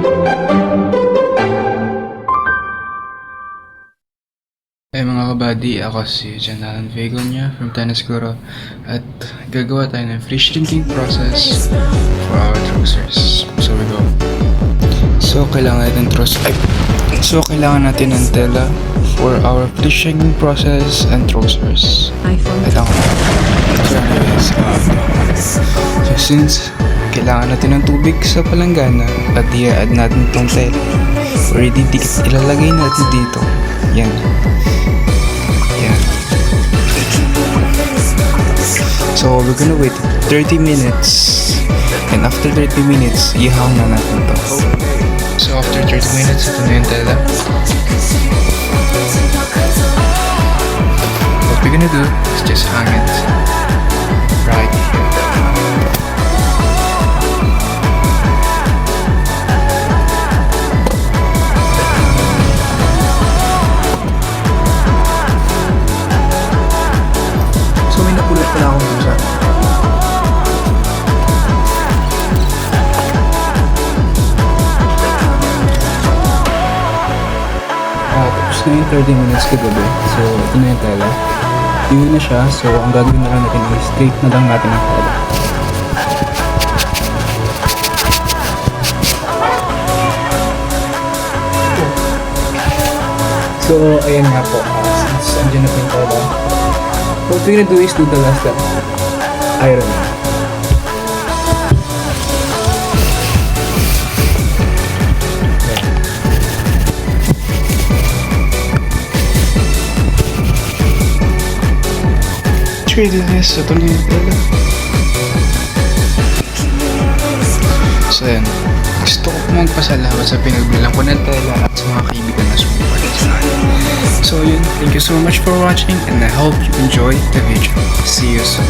Hey mga kabady, ako si Janalan Vegonia from Tennis Guru at gagawa tayo ng free shrinking process for our trousers. So we go. So kailangan natin ng tela for our free shrinking process and trousers. So since kailangan natin ng tubig sa palanggana at i-add natin itong tela, already ilalagay natin dito. Yan. So we're gonna wait 30 minutes, and after 30 minutes, ihang na natin to. So after 30 minutes, ito na yung tela. What we're gonna do is just hang it right here. So may napulot pala akong isa. Tapos na yung 30 minutes kagabi. So ito na yung tela. Yun na siya. So ang gagawin na lang natin ay straight na lang natin ang tela. So ayan nga po. Since andyan na po yung tela, what we're gonna do is do the last step. Iron. Really nice. Ito na yung tela. So yan. Gusto ko magpasalamat sa pinagbilang ko ng tela at sa mga kaibigan na sumuporta sa akin. So yun. Thank you so much for watching and I hope you enjoy the video. See you soon.